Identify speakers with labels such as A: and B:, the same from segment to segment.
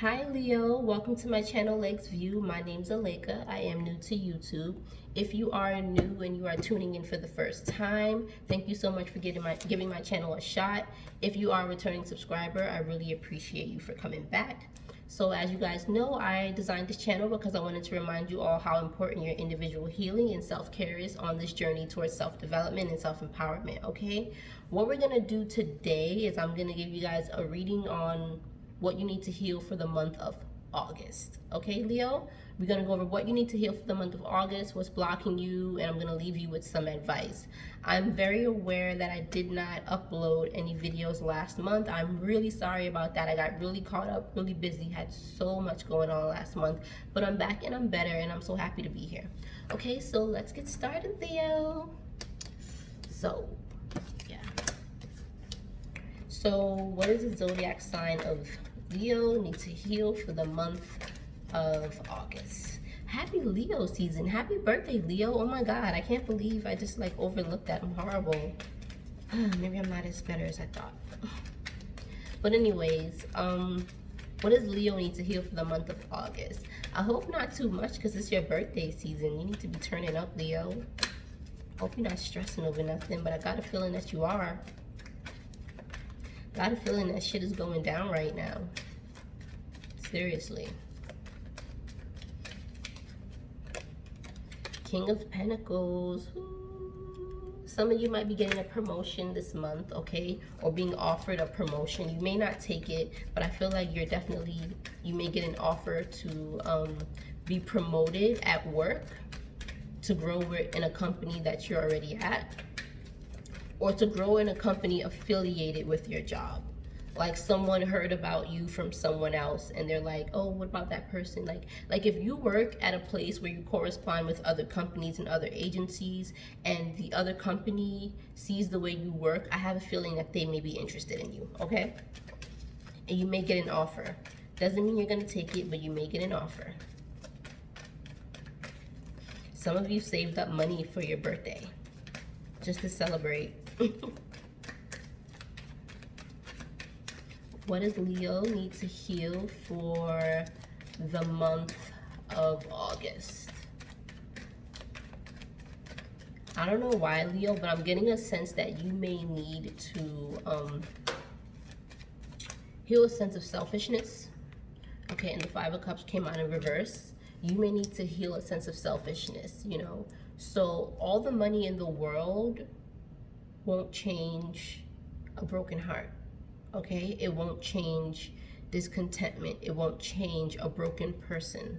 A: Hi Leo, welcome to my channel Legs View. My name's Aleka. I am new to YouTube. If you are new and you are tuning in for the first time, thank you so much for giving my channel a shot. If you are a returning subscriber, I really appreciate you for coming back. So as you guys know, I designed this channel because I wanted to remind you all how important your individual healing and self-care is on this journey towards self-development and self-empowerment, okay? What we're gonna do today is I'm gonna give you guys a reading on what you need to heal for the month of August. Okay, Leo? We're going to go over what you need to heal for the month of August, what's blocking you, and I'm going to leave you with some advice. I'm very aware that I did not upload any videos last month. I'm really sorry about that. I got really caught up, really busy, had so much going on last month, but I'm back and I'm better, and I'm so happy to be here. Okay, so let's get started, Leo. So what is the zodiac sign of Leo need to heal for the month of August? Happy Leo season. Happy birthday, Leo. Oh my God, I can't believe I just like overlooked that. I'm horrible. Maybe I'm not as better as I thought. But anyways, what does Leo need to heal for the month of August? I hope not too much because it's your birthday season. You need to be turning up, Leo. Hope you're not stressing over nothing, but I got a feeling that you are. Got a feeling that shit is going down right now. Seriously. King of Pentacles. Ooh. Some of you might be getting a promotion this month, okay? Or being offered a promotion. You may not take it, but I feel like you may get an offer to be promoted at work, to grow in a company that you're already at, or to grow in a company affiliated with your job. Like someone heard about you from someone else and they're like, oh, what about that person? Like if you work at a place where you correspond with other companies and other agencies and the other company sees the way you work, I have a feeling that they may be interested in you, okay? And you may get an offer. Doesn't mean you're gonna take it, but you may get an offer. Some of you saved up money for your birthday just to celebrate. What does Leo need to heal for the month of August? I don't know why, Leo, but I'm getting a sense that you may need to heal a sense of selfishness. Okay, and the Five of Cups came out in reverse. You may need to heal a sense of selfishness, you know. So all the money in the world won't change a broken heart, okay? It won't change discontentment. It won't change a broken person,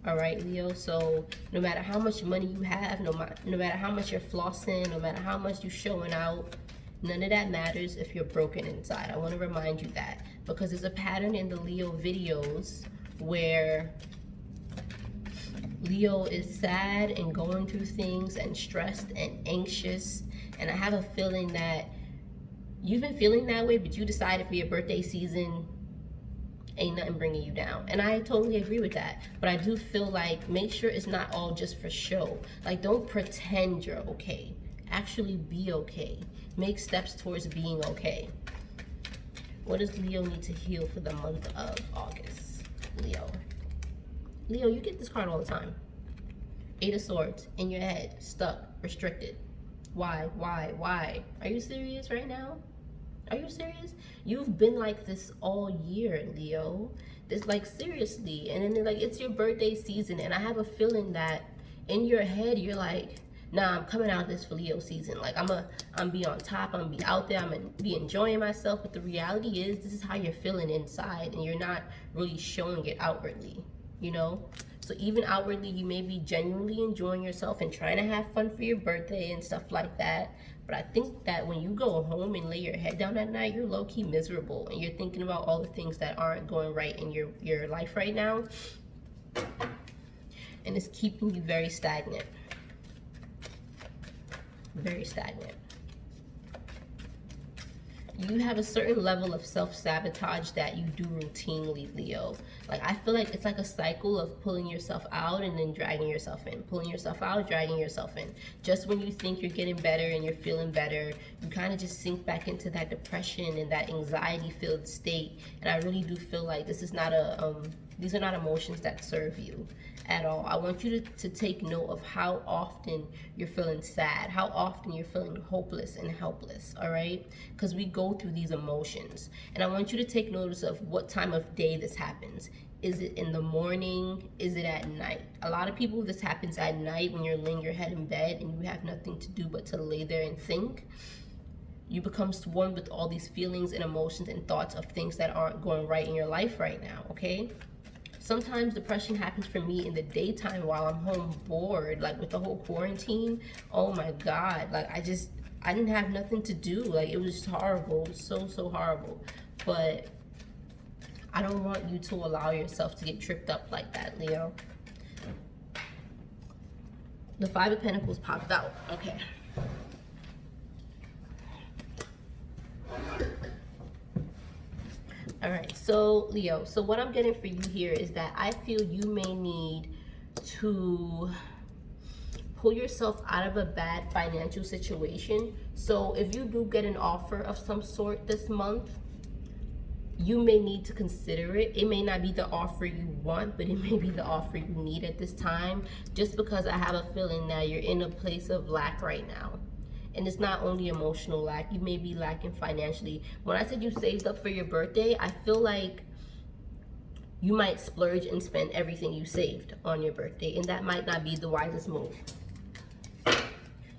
A: all right, Leo? So no matter how much money you have, no matter how much you're flossing, no matter how much you're showing out, none of that matters if you're broken inside. I want to remind you that because there's a pattern in the Leo videos where Leo is sad and going through things and stressed and anxious. And I have a feeling that you've been feeling that way, but you decided for your birthday season, ain't nothing bringing you down. And I totally agree with that. But I do feel like make sure it's not all just for show. Like don't pretend you're okay. Actually be okay. Make steps towards being okay. What does Leo need to heal for the month of August? Leo. Leo, you get this card all the time. Eight of Swords, in your head, stuck, restricted. Why? Are you serious right now? Are you serious? You've been like this all year, Leo. This, like, seriously. And then, like, it's your birthday season, and I have a feeling that in your head, you're like, nah, I'm coming out of this for Leo season. Like, I'm be on top, I'm be out there, I'm gonna be enjoying myself. But the reality is, this is how you're feeling inside, and you're not really showing it outwardly, you know? So even outwardly, you may be genuinely enjoying yourself and trying to have fun for your birthday and stuff like that. But I think that when you go home and lay your head down at night, you're low-key miserable. And you're thinking about all the things that aren't going right in your life right now. And it's keeping you very stagnant. Very stagnant. you have a certain level of self-sabotage that you do routinely, Leo. Like, I feel like it's like a cycle of pulling yourself out and then dragging yourself in, pulling yourself out, dragging yourself in. Just when you think you're getting better and you're feeling better, you kind of just sink back into that depression and that anxiety-filled state. And I really do feel like this is not these are not emotions that serve you at all. I want you to take note of how often you're feeling sad, how often you're feeling hopeless and helpless, all right? Because we go through these emotions. And I want you to take notice of what time of day this happens. Is it in the morning? Is it at night? A lot of people, this happens at night when you're laying your head in bed and you have nothing to do but to lay there and think. You become swarmed with all these feelings and emotions and thoughts of things that aren't going right in your life right now, okay? Sometimes depression happens for me in the daytime while I'm home bored, like with the whole quarantine. Oh my God, like I didn't have nothing to do. Like, it was horrible. It was so horrible. But I don't want you to allow yourself to get tripped up like that, Leo. The Five of Pentacles popped out. Okay. All right, so Leo, so what I'm getting for you here is that I feel you may need to pull yourself out of a bad financial situation. So if you do get an offer of some sort this month, you may need to consider it. It may not be the offer you want, but it may be the offer you need at this time, just because I have a feeling that you're in a place of lack right now. And it's not only emotional lack, you may be lacking financially. When I said you saved up for your birthday, I feel like you might splurge and spend everything you saved on your birthday, and that might not be the wisest move.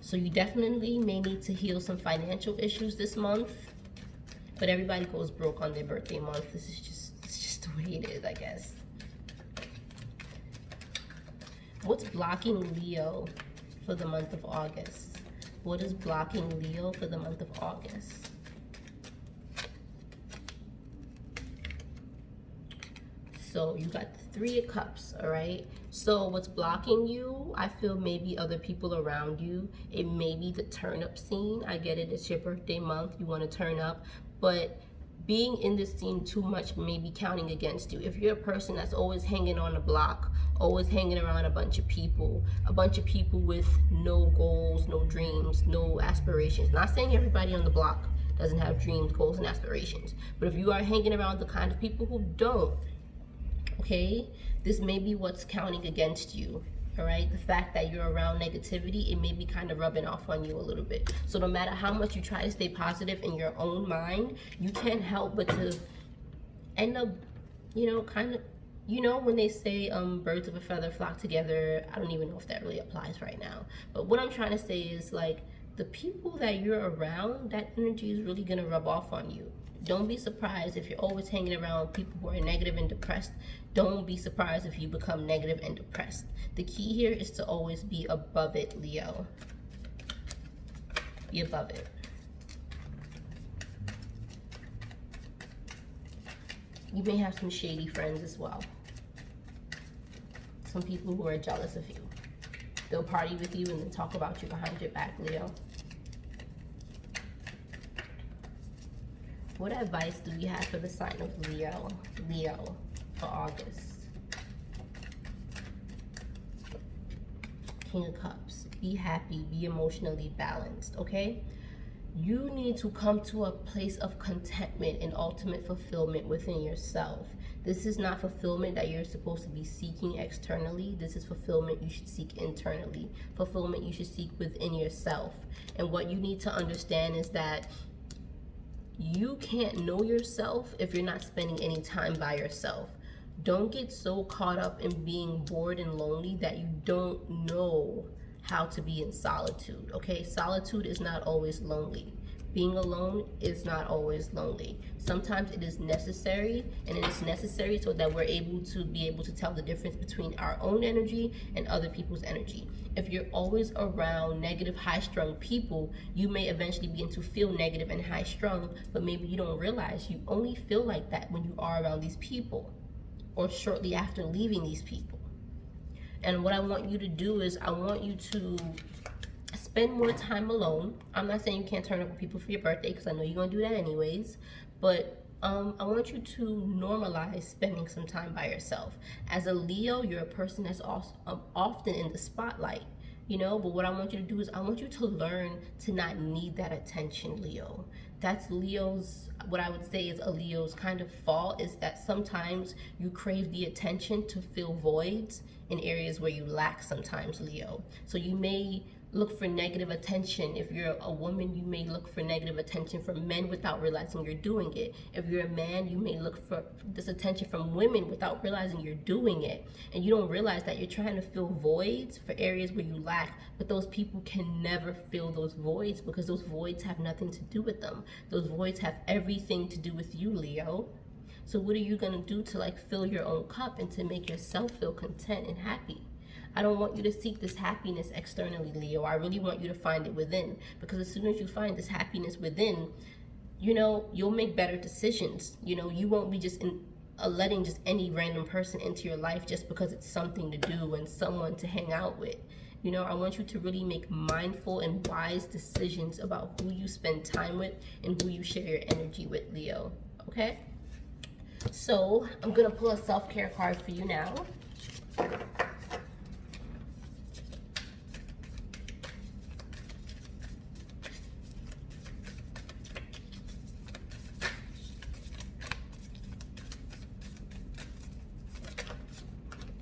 A: So you definitely may need to heal some financial issues this month, but everybody goes broke on their birthday month. It's just the way it is, I guess. What's blocking Leo for the month of August? What is blocking Leo for the month of August? So you got the Three of Cups, all right? So what's blocking you, I feel maybe other people around you. It may be the turn up scene. I get it, it's your birthday month, you want to turn up. But being in this scene too much may be counting against you. If you're a person that's always hanging on the block, always hanging around a bunch of people with no goals, no dreams, no aspirations. Not saying everybody on the block doesn't have dreams, goals, and aspirations. But if you are hanging around the kind of people who don't, okay, this may be what's counting against you. All right, the fact that you're around negativity, it may be kind of rubbing off on you a little bit. So no matter how much you try to stay positive in your own mind, you can't help but to end up, kind of, when they say birds of a feather flock together. I don't even know if that really applies right now. But what I'm trying to say is, like, the people that you're around, that energy is really going to rub off on you. Don't be surprised if you're always hanging around people who are negative and depressed. Don't be surprised if you become negative and depressed. The key here is to always be above it, Leo. Be above it. You may have some shady friends as well. Some people who are jealous of you. They'll party with you and then talk about you behind your back, Leo. What advice do we have for the sign of Leo? Leo for August. King of Cups. Be happy. Be emotionally balanced, okay? You need to come to a place of contentment and ultimate fulfillment within yourself. This is not fulfillment that you're supposed to be seeking externally. This is fulfillment you should seek internally. Fulfillment you should seek within yourself. And what you need to understand is that you can't know yourself if you're not spending any time by yourself. Don't get so caught up in being bored and lonely that you don't know how to be in solitude, okay? Solitude is not always lonely. Being alone is not always lonely. Sometimes it is necessary, and it is necessary so that we're able to tell the difference between our own energy and other people's energy. If you're always around negative, high-strung people, you may eventually begin to feel negative and high-strung, but maybe you don't realize you only feel like that when you are around these people or shortly after leaving these people. And what I want you to do is I want you to spend more time alone. I'm not saying you can't turn up with people for your birthday, because I know you're gonna do that anyways, but I want you to normalize spending some time by yourself. As a Leo, you're a person that's also, often in the spotlight, you know, but what I want you to do is I want you to learn to not need that attention, Leo. That's Leo's, what I would say is a Leo's kind of fault, is that sometimes you crave the attention to fill voids in areas where you lack sometimes, Leo. So you may look for negative attention. If you're a woman, you may look for negative attention from men without realizing you're doing it. If you're a man, you may look for this attention from women without realizing you're doing it. And you don't realize that you're trying to fill voids for areas where you lack, but those people can never fill those voids, because those voids have nothing to do with them. Those voids have everything to do with you, Leo. So what are you gonna do to like fill your own cup and to make yourself feel content and happy? I don't want you to seek this happiness externally, Leo. I really want you to find it within, because as soon as you find this happiness within, you know, you'll make better decisions. You know, you won't be just letting just any random person into your life just because it's something to do and someone to hang out with. You know, I want you to really make mindful and wise decisions about who you spend time with and who you share your energy with, Leo. Okay? So I'm gonna pull a self-care card for you now.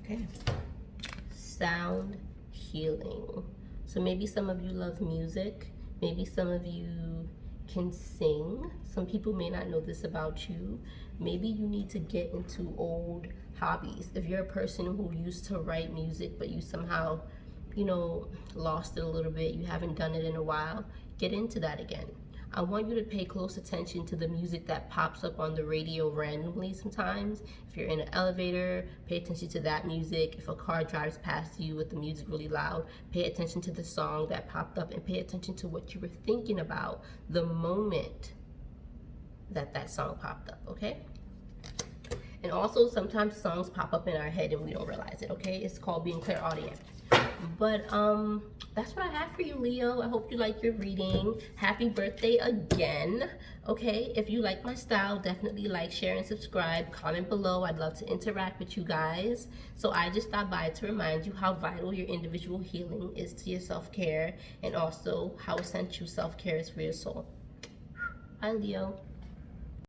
A: Okay. Sound healing. So maybe some of you love music. Maybe some of you can sing. Some people may not know this about you. Maybe you need to get into old hobbies. If you're a person who used to write music, but you somehow, you know, lost it a little bit, you haven't done it in a while, get into that again. I want you to pay close attention to the music that pops up on the radio randomly sometimes. If you're in an elevator, pay attention to that music. If a car drives past you with the music really loud, pay attention to the song that popped up and pay attention to what you were thinking about the moment that that song popped up, okay? And also, sometimes songs pop up in our head and we don't realize it, okay? It's called being clairaudient. But that's what I have for you, Leo. I hope you like your reading. Happy birthday again. Okay, if you like my style, definitely like, share, and subscribe. Comment below. I'd love to interact with you guys. So I just stopped by to remind you how vital your individual healing is to your self-care, and also how essential self-care is for your soul. Bye, Leo.